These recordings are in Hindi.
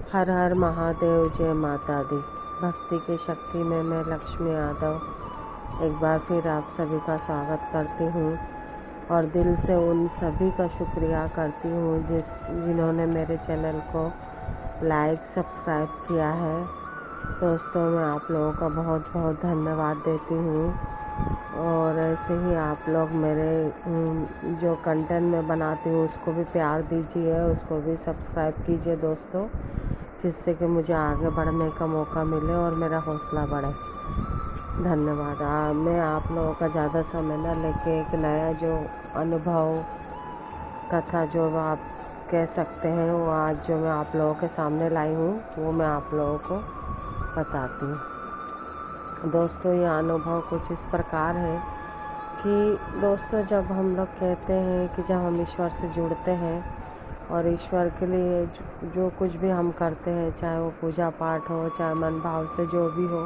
हर हर महादेव, जय माता दी। भक्ति की शक्ति में मैं लक्ष्मी यादव एक बार फिर आप सभी का स्वागत करती हूँ और दिल से उन सभी का शुक्रिया करती हूँ जिन्होंने मेरे चैनल को लाइक सब्सक्राइब किया है। दोस्तों, मैं आप लोगों का बहुत बहुत धन्यवाद देती हूँ और ऐसे ही आप लोग मेरे जो कंटेंट मैं बनाती हूँ उसको भी प्यार दीजिए, उसको भी सब्सक्राइब कीजिए दोस्तों, जिससे कि मुझे आगे बढ़ने का मौका मिले और मेरा हौसला बढ़े। धन्यवाद। मैं आप लोगों का ज़्यादा समय न लेके एक नया जो अनुभव कथा जो आप कह सकते हैं वो आज जो मैं आप लोगों के सामने लाई हूँ वो मैं आप लोगों को बताती हूँ। दोस्तों, ये अनुभव कुछ इस प्रकार है कि दोस्तों, जब हम लोग कहते हैं कि जब हम ईश्वर से जुड़ते हैं और ईश्वर के लिए जो कुछ भी हम करते हैं, चाहे वो पूजा पाठ हो, चाहे मन भाव से जो भी हो,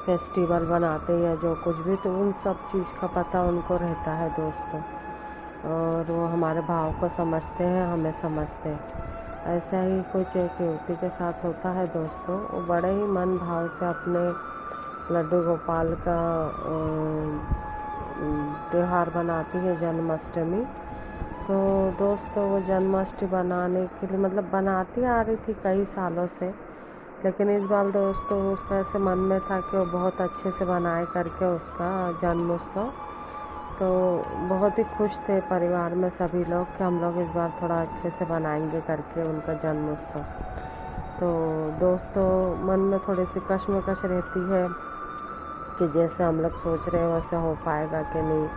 फेस्टिवल बनाते हैं या जो कुछ भी, तो उन सब चीज़ का पता उनको रहता है दोस्तों, और वो हमारे भाव को समझते हैं, हमें समझते हैं। ऐसा ही कुछ एक युवती के साथ होता है दोस्तों। वो बड़े ही मन भाव से अपने लड्डू गोपाल का त्यौहार बनाती है, जन्माष्टमी। तो दोस्तों, वो जन्माष्टमी बनाने के लिए मतलब बनाती आ रही थी कई सालों से, लेकिन इस बार दोस्तों उसका ऐसे मन में था कि वो बहुत अच्छे से बनाए करके उसका जन्मोत्सव। तो बहुत ही खुश थे परिवार में सभी लोग कि हम लोग इस बार थोड़ा अच्छे से बनाएंगे करके उनका जन्मोत्सव। तो दोस्तों, मन में थोड़ी सी कश्मकश रहती है कि जैसे हम लोग सोच रहे हैं वैसे हो पाएगा कि नहीं।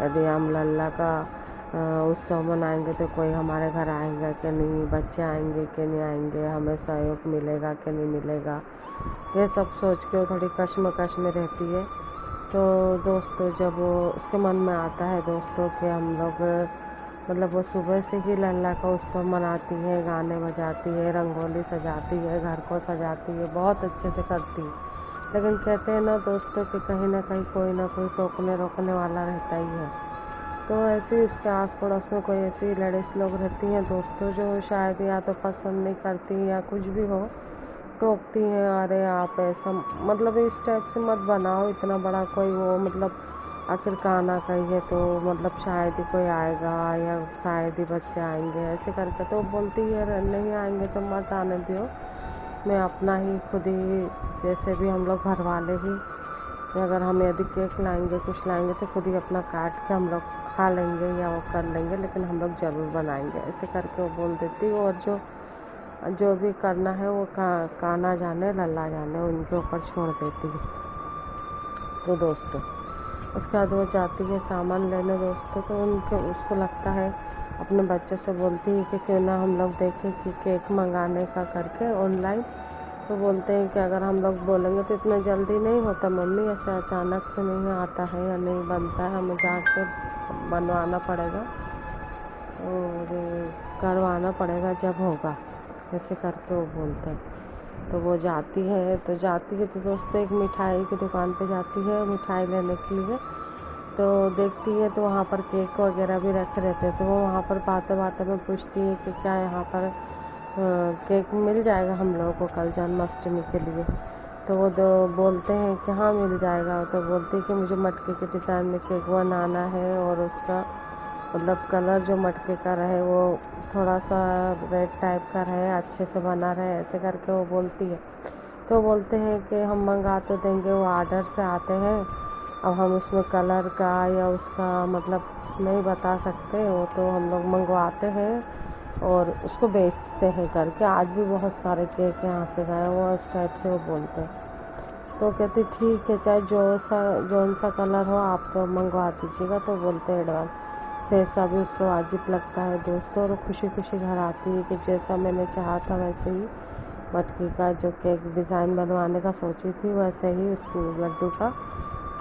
यदि हम लल्ला का उत्सव मनाएंगे तो कोई हमारे घर आएगा कि नहीं, बच्चे आएंगे कि नहीं आएंगे, हमें सहयोग मिलेगा कि नहीं मिलेगा, ये सब सोच के वो थोड़ी कश्मकश में रहती है। तो दोस्तों, जब वो उसके मन में आता है दोस्तों कि हम लोग मतलब वो सुबह से ही लल्ला का उत्सव मनाती है, गाने बजाती है, रंगोली सजाती है, घर को सजाती है, बहुत अच्छे से करती है। लेकिन कहते हैं ना दोस्तों कि कहीं ना कहीं कोई ना कोई टोकने रोकने वाला रहता ही है। तो ऐसे ही उसके आस पड़ोस में कोई ऐसी लेडीज़ लोग रहती हैं दोस्तों जो शायद या तो पसंद नहीं करती या कुछ भी हो, टोकती हैं, अरे आप ऐसा मतलब इस टाइप से मत बनाओ, इतना बड़ा कोई वो मतलब आखिर गाना कहिए तो मतलब शायद ही कोई आएगा या शायद ही बच्चे आएंगे, ऐसे करके। तो बोलती है नहीं आएंगे तो मत आने दो, मैं अपना ही खुद ही, जैसे भी हम लोग घर वाले ही, अगर हम यदि केक लाएंगे कुछ लाएंगे तो खुद ही अपना काट के हम लोग खा लेंगे या वो कर लेंगे, लेकिन हम लोग ज़रूर बनाएंगे, ऐसे करके वो बोल देती। और जो भी करना है वो काना जाने लल्ला जाने उनके ऊपर छोड़ देती है। तो दोस्तों, उसके बाद वो जाती है सामान लेने दोस्तों, तो उसको लगता है, अपने बच्चों से बोलती है कि क्यों ना हम लोग देखें कि केक मंगाने का करके ऑनलाइन। तो बोलते हैं कि अगर हम लोग बोलेंगे तो इतना जल्दी नहीं होता मम्मी, ऐसे अचानक से नहीं आता है या नहीं बनता है, हमें जाके बनवाना पड़ेगा और करवाना पड़ेगा जब होगा, ऐसे करके वो बोलते हैं। तो वो जाती है तो दोस्तों एक मिठाई की दुकान पे जाती है मिठाई लेने के लिए। तो देखती है तो वहाँ पर केक वगैरह भी रखे रहते हैं। तो वो वहाँ पर बातें बातें में पूछती है कि क्या यहाँ पर केक मिल जाएगा हम लोगों को कल जन्माष्टमी के लिए। तो वो बोलते हैं कि हाँ मिल जाएगा। तो बोलती है कि मुझे मटके के डिज़ाइन में केक बनाना है और उसका मतलब कलर जो मटके का रहे वो थोड़ा सा रेड टाइप का रहे, अच्छे से बना रहे, ऐसे करके वो बोलती है। तो बोलते हैं कि हम मंगा तो देंगे, वो आर्डर से आते हैं, अब हम उसमें कलर का या उसका मतलब नहीं बता सकते, वो तो हम लोग मंगवाते हैं और उसको बेचते हैं करके। आज भी बहुत सारे केक यहाँ से गए वो इस टाइप से वो बोलते हैं। तो कहती ठीक है, चाहे जौन सा कलर हो आप मंगवा दीजिएगा। तो बोलते हैं एडवांस, पैसा भी उसको वाजिब लगता है दोस्तों, और खुशी खुशी घर आती है कि जैसा मैंने चाहा था वैसे ही मटकी का जो केक डिज़ाइन बनवाने का सोची थी वैसे ही उस लड्डू का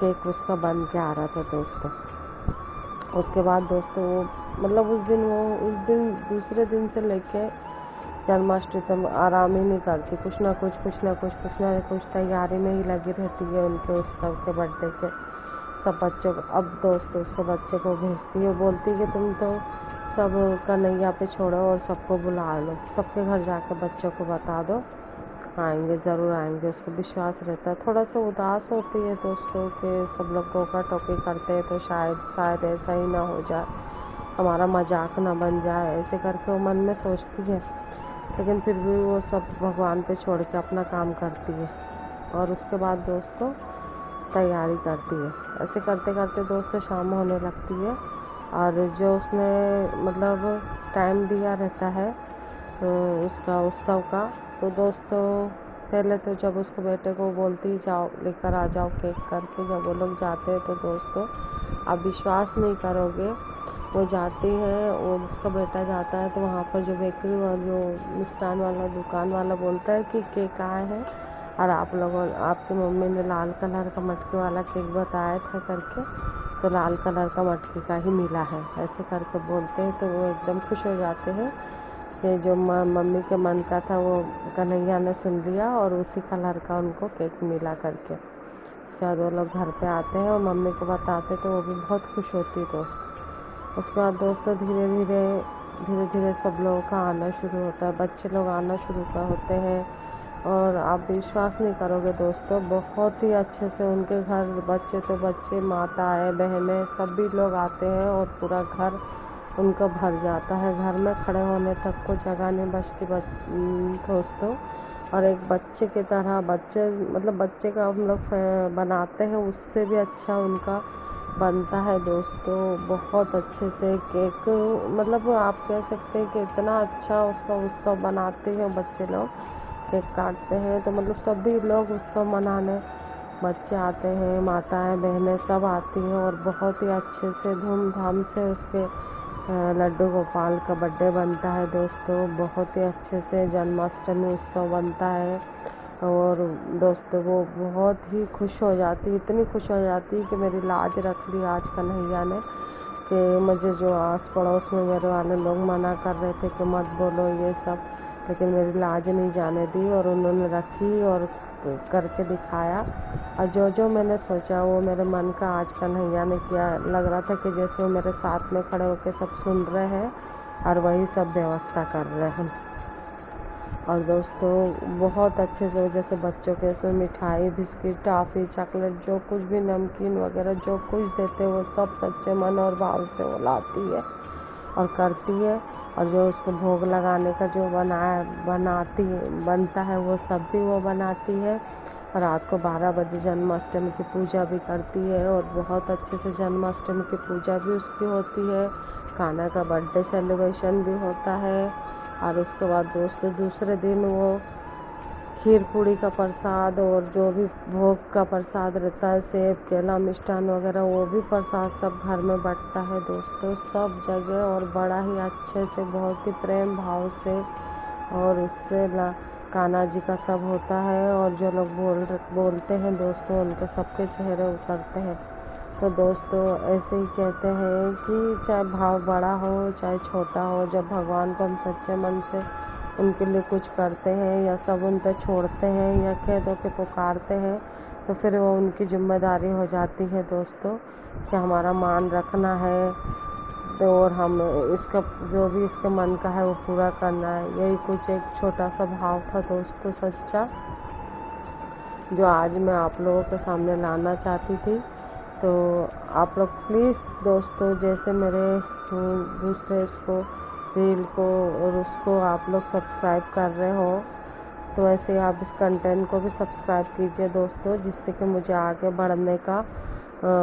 केक उसका बन के आ रहा था दोस्तों। उसके बाद दोस्तों वो मतलब उस दिन दूसरे दिन से लेके जन्माष्टमी तक आराम ही नहीं करती, कुछ ना कुछ तैयारी में ही लगी रहती है उनके उत्सव के, बर्थडे के सब बच्चों को। अब दोस्तों उसके बच्चे को भेजती है, बोलती है कि तुम तो सब कन्हैया पे छोड़ो और सबको बुला लो, सबके घर जाकर बच्चों को बता दो, आएंगे, ज़रूर आएंगे। उसको विश्वास रहता है। थोड़ा सा उदास होती है दोस्तों कि सब लोग टोका टोकी करते हैं तो शायद ऐसा ही ना हो जाए, हमारा मजाक ना बन जाए, ऐसे करके वो मन में सोचती है। लेकिन फिर भी वो सब भगवान पे छोड़ के अपना काम करती है और उसके बाद दोस्तों तैयारी करती है। ऐसे करते करते दोस्तों शाम होने लगती है और जो उसने मतलब टाइम दिया रहता है उसका उत्सव का, तो दोस्तों पहले तो जब उसके बेटे को बोलती जाओ लेकर आ जाओ केक करके, जब वो लोग जाते हैं तो दोस्तों आप विश्वास नहीं करोगे, वो जाती है और उसका बेटा जाता है तो वहाँ पर जो बेकरी और जो मिष्ठान वाला दुकान वाला बोलता है कि केक आया है और आप लोगों आपकी मम्मी ने लाल कलर का मटके वाला केक बताया था करके, तो लाल कलर का मटके का ही मिला है, ऐसे करके बोलते हैं। तो वो एकदम खुश हो जाते हैं कि जो मम्मी के मन का था वो कन्हैया ने सुन लिया और उसी कलर का उनको केक मिला करके। उसके बाद वो लोग घर पे आते हैं और मम्मी को बताते तो वो भी बहुत खुश होती है दोस्त। उसके बाद दोस्तों धीरे धीरे सब लोगों का आना शुरू होता है, बच्चे लोग आना शुरू होते हैं और आप विश्वास नहीं करोगे दोस्तों, बहुत ही अच्छे से उनके घर बच्चे तो बच्चे, माताएं बहनें सभी लोग आते हैं और पूरा घर उनका भर जाता है। घर में खड़े होने तक को जगह नहीं बचती दोस्तों। और एक बच्चे की तरह बच्चे का हम लोग बनाते हैं, उससे भी अच्छा उनका बनता है दोस्तों, बहुत अच्छे से केक, मतलब आप कह सकते हैं कि इतना अच्छा उसका उत्सव बनाते हैं बच्चे लोग, केक काटते हैं तो मतलब सभी लोग उत्सव मनाने बच्चे आते हैं, माताएं बहनें सब आती हैं और बहुत ही अच्छे से धूमधाम से उसके लड्डू गोपाल का बर्थडे बनता है दोस्तों, बहुत ही अच्छे से जन्माष्टमी उत्सव बनता है। और दोस्तों वो बहुत ही खुश हो जाती, इतनी खुश हो जाती कि मेरी लाज रख ली आज कन्हैया ने, कि मुझे जो आस पड़ोस में मेरे वाले लोग मना कर रहे थे कि मत बोलो ये सब, लेकिन मेरी लाज नहीं जाने दी और उन्होंने रखी और करके दिखाया। और जो मैंने सोचा वो मेरे मन का आज कन्हैया ने किया। लग रहा था कि जैसे वो मेरे साथ में खड़े होकर सब सुन रहे हैं और वही सब व्यवस्था कर रहे हैं। और दोस्तों बहुत अच्छे से, जैसे बच्चों के इसमें मिठाई बिस्किट टॉफ़ी चॉकलेट जो कुछ भी नमकीन वगैरह जो कुछ देते वो सब सच्चे मन और भाव से वो लाती है और करती है। और जो उसको भोग लगाने का जो बनता है वो सब भी वो बनाती है। रात को 12 बजे जन्माष्टमी की पूजा भी करती है और बहुत अच्छे से जन्माष्टमी की पूजा भी उसकी होती है। कान्हा का बर्थडे सेलिब्रेशन भी होता है। और उसके बाद दोस्तों दूसरे दिन वो खीर पूड़ी का प्रसाद और जो भी भोग का प्रसाद रहता है, सेब केला मिष्ठान वगैरह, वो भी प्रसाद सब घर में बंटता है दोस्तों, सब जगह, और बड़ा ही अच्छे से बहुत ही प्रेम भाव से। और उससे कान्हा जी का सब होता है और जो लोग बोलते हैं दोस्तों उनके सबके चेहरे उतरते हैं। तो दोस्तों ऐसे ही कहते हैं कि चाहे भाव बड़ा हो चाहे छोटा हो, जब भगवान को हम सच्चे मन से उनके लिए कुछ करते हैं या सब उन पर छोड़ते हैं या कह दो कि पुकारते हैं, तो फिर वो उनकी जिम्मेदारी हो जाती है दोस्तों कि हमारा मान रखना है और हम इसका जो भी इसके मन का है वो पूरा करना है। यही कुछ एक छोटा सा भाव था दोस्तों सच्चा, जो आज मैं आप लोगों के सामने लाना चाहती थी। तो आप लोग प्लीज़ दोस्तों, जैसे मेरे दूसरे उसको रील को और उसको आप लोग सब्सक्राइब कर रहे हो, तो ऐसे आप इस कंटेंट को भी सब्सक्राइब कीजिए दोस्तों, जिससे कि मुझे आगे बढ़ने का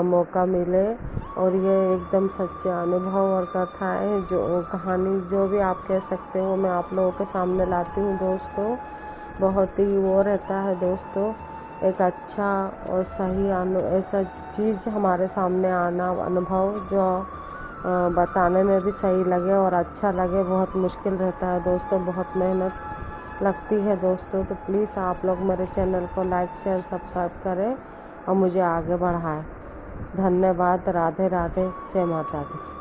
मौका मिले। और ये एकदम सच्चे अनुभव और कथाएं, जो कहानी जो भी आप कह सकते हो, मैं आप लोगों के सामने लाती हूँ दोस्तों। बहुत ही वो रहता है दोस्तों, एक अच्छा और सही ऐसा चीज़ हमारे सामने आना, अनुभव जो बताने में भी सही लगे और अच्छा लगे, बहुत मुश्किल रहता है दोस्तों, बहुत मेहनत लगती है दोस्तों। तो प्लीज़ आप लोग मेरे चैनल को लाइक शेयर सब्सक्राइब करें और मुझे आगे बढ़ाएं। धन्यवाद। राधे राधे। जय माता दी।